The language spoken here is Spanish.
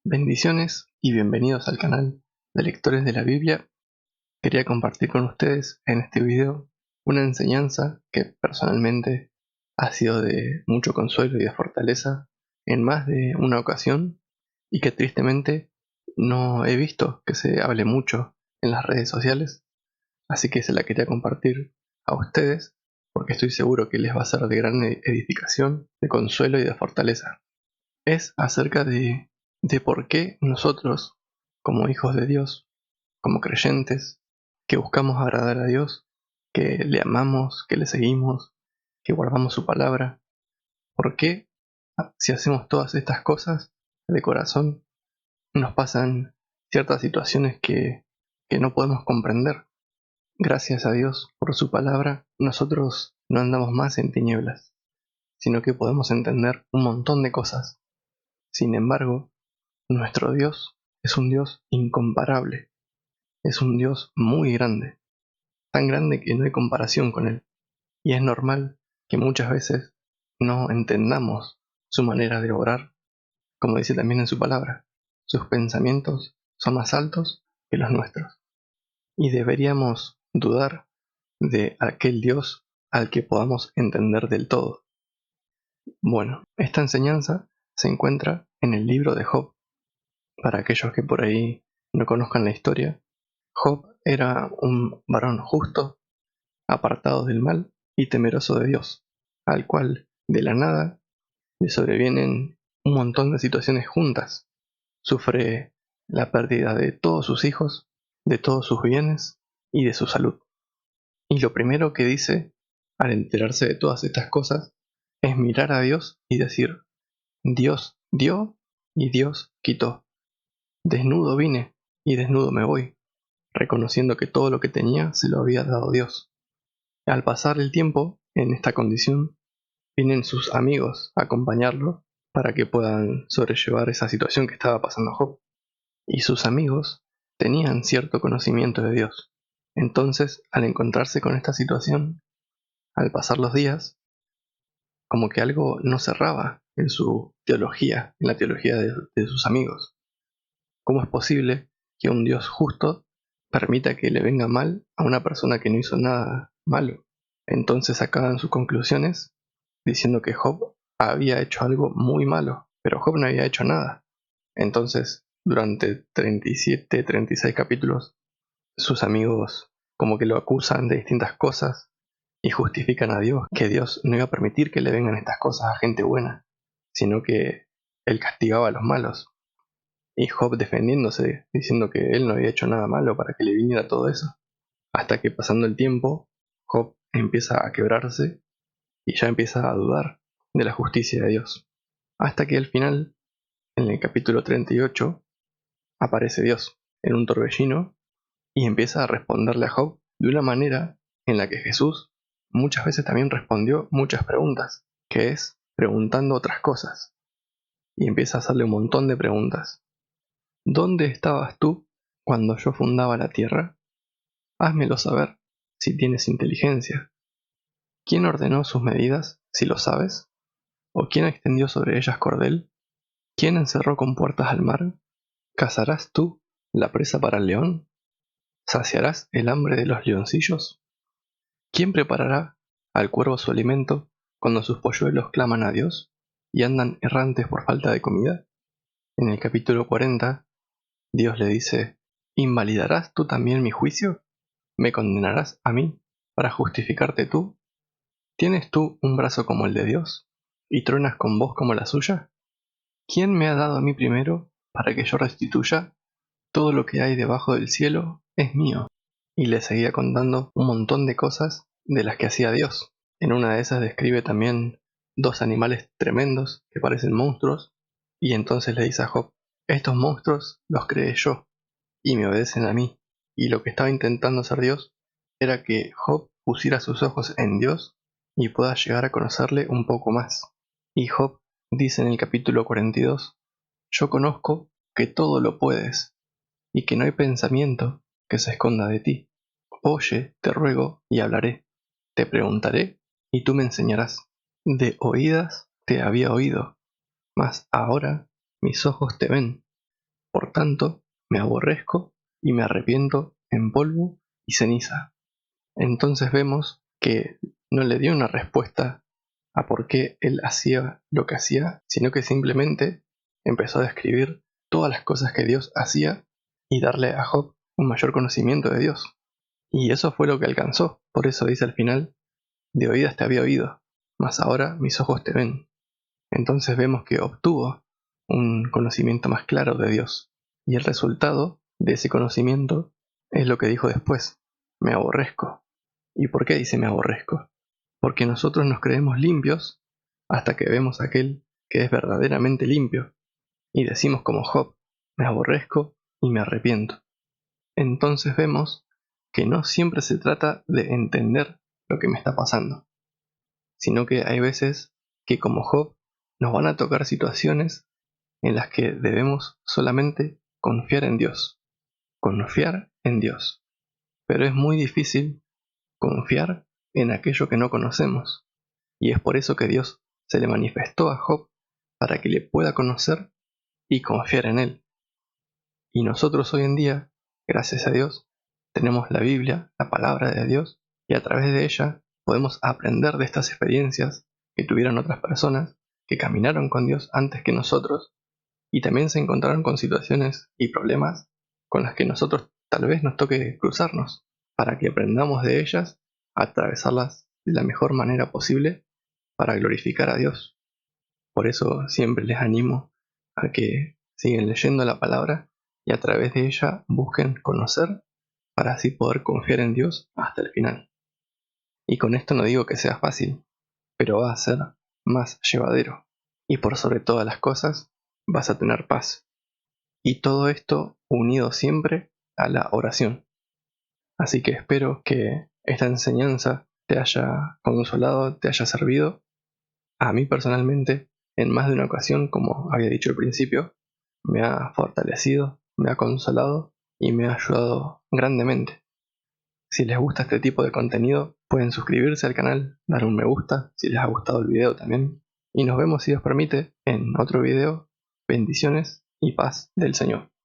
Bendiciones y bienvenidos al canal de Lectores de la Biblia. Quería compartir con ustedes en este video una enseñanza que personalmente ha sido de mucho consuelo y de fortaleza en más de una ocasión y que tristemente no he visto que se hable mucho en las redes sociales, así que se la quería compartir a ustedes porque estoy seguro que les va a ser de gran edificación, de consuelo y de fortaleza. Es acerca de por qué nosotros, como hijos de Dios, como creyentes, que buscamos agradar a Dios, que le amamos, que le seguimos, que guardamos su palabra, por qué, si hacemos todas estas cosas de corazón, nos pasan ciertas situaciones que no podemos comprender. Gracias a Dios por su palabra, nosotros no andamos más en tinieblas, sino que podemos entender un montón de cosas. Sin embargo, nuestro Dios es un Dios incomparable, es un Dios muy grande, tan grande que no hay comparación con Él. Y es normal que muchas veces no entendamos su manera de orar, como dice también en su palabra. Sus pensamientos son más altos que los nuestros. Y deberíamos dudar de aquel Dios al que podamos entender del todo. Bueno, esta enseñanza se encuentra en el libro de Job. Para aquellos que por ahí no conozcan la historia, Job era un varón justo, apartado del mal y temeroso de Dios, al cual de la nada le sobrevienen un montón de situaciones juntas. Sufre la pérdida de todos sus hijos, de todos sus bienes y de su salud. Y lo primero que dice, al enterarse de todas estas cosas, es mirar a Dios y decir: Dios dio y Dios quitó. Desnudo vine y desnudo me voy, reconociendo que todo lo que tenía se lo había dado Dios. Al pasar el tiempo en esta condición, vienen sus amigos a acompañarlo para que puedan sobrellevar esa situación que estaba pasando Job. Y sus amigos tenían cierto conocimiento de Dios. Entonces, al encontrarse con esta situación, al pasar los días, como que algo no cerraba en su teología, en la teología de sus amigos. ¿Cómo es posible que un Dios justo permita que le venga mal a una persona que no hizo nada malo? Entonces sacaban sus conclusiones diciendo que Job había hecho algo muy malo, pero Job no había hecho nada. Entonces, durante 37, 36 capítulos, sus amigos como que lo acusan de distintas cosas y justifican a Dios, que Dios no iba a permitir que le vengan estas cosas a gente buena, sino que él castigaba a los malos. Y Job defendiéndose, diciendo que él no había hecho nada malo para que le viniera todo eso. Hasta que pasando el tiempo, Job empieza a quebrarse y ya empieza a dudar de la justicia de Dios. Hasta que al final, en el capítulo 38, aparece Dios en un torbellino y empieza a responderle a Job de una manera en la que Jesús muchas veces también respondió muchas preguntas, que es preguntando otras cosas. Y empieza a hacerle un montón de preguntas. ¿Dónde estabas tú cuando yo fundaba la tierra? Házmelo saber, si tienes inteligencia. ¿Quién ordenó sus medidas, si lo sabes? ¿O quién extendió sobre ellas cordel? ¿Quién encerró con puertas al mar? ¿Cazarás tú la presa para el león? ¿Saciarás el hambre de los leoncillos? ¿Quién preparará al cuervo su alimento cuando sus polluelos claman a Dios y andan errantes por falta de comida? En el capítulo 40, Dios le dice: ¿invalidarás tú también mi juicio? ¿Me condenarás a mí para justificarte tú? ¿Tienes tú un brazo como el de Dios y truenas con voz como la suya? ¿Quién me ha dado a mí primero para que yo restituya? Todo lo que hay debajo del cielo es mío. Y le seguía contando un montón de cosas de las que hacía Dios. En una de esas describe también dos animales tremendos que parecen monstruos, y entonces le dice a Job: estos monstruos los creé yo, y me obedecen a mí. Y lo que estaba intentando hacer Dios era que Job pusiera sus ojos en Dios y pueda llegar a conocerle un poco más. Y Job dice en el capítulo 42: yo conozco que todo lo puedes, y que no hay pensamiento que se esconda de ti. Oye, te ruego, y hablaré. Te preguntaré, y tú me enseñarás. De oídas te había oído, mas ahora mis ojos te ven. tanto, me aborrezco y me arrepiento en polvo y ceniza. Entonces vemos que no le dio una respuesta a por qué él hacía lo que hacía, sino que simplemente empezó a describir todas las cosas que Dios hacía y darle a Job un mayor conocimiento de Dios. Y eso fue lo que alcanzó. Por eso dice al final: de oídas te había oído, mas ahora mis ojos te ven. Entonces vemos que obtuvo un conocimiento más claro de Dios. Y el resultado de ese conocimiento es lo que dijo después: me aborrezco. ¿Y por qué dice me aborrezco? Porque nosotros nos creemos limpios hasta que vemos a aquel que es verdaderamente limpio, y decimos como Job: me aborrezco y me arrepiento. Entonces vemos que no siempre se trata de entender lo que me está pasando, sino que hay veces que como Job nos van a tocar situaciones en las que debemos solamente confiar en Dios, confiar en Dios. Pero es muy difícil confiar en aquello que no conocemos, y es por eso que Dios se le manifestó a Job para que le pueda conocer y confiar en él. Y nosotros hoy en día, gracias a Dios, tenemos la Biblia, la palabra de Dios, y a través de ella podemos aprender de estas experiencias que tuvieron otras personas que caminaron con Dios antes que nosotros y también se encontraron con situaciones y problemas con las que nosotros tal vez nos toque cruzarnos, para que aprendamos de ellas a atravesarlas de la mejor manera posible para glorificar a Dios. Por eso siempre les animo a que sigan leyendo la palabra y a través de ella busquen conocer para así poder confiar en Dios hasta el final. Y con esto no digo que sea fácil, pero va a ser más llevadero. Y por sobre todas las cosas, vas a tener paz. Y todo esto unido siempre a la oración. Así que espero que esta enseñanza te haya consolado, te haya servido. A mí personalmente, en más de una ocasión, como había dicho al principio, me ha fortalecido, me ha consolado y me ha ayudado grandemente. Si les gusta este tipo de contenido, pueden suscribirse al canal, dar un me gusta si les ha gustado el video también. Y nos vemos, si Dios permite, en otro video. Bendiciones y paz del Señor.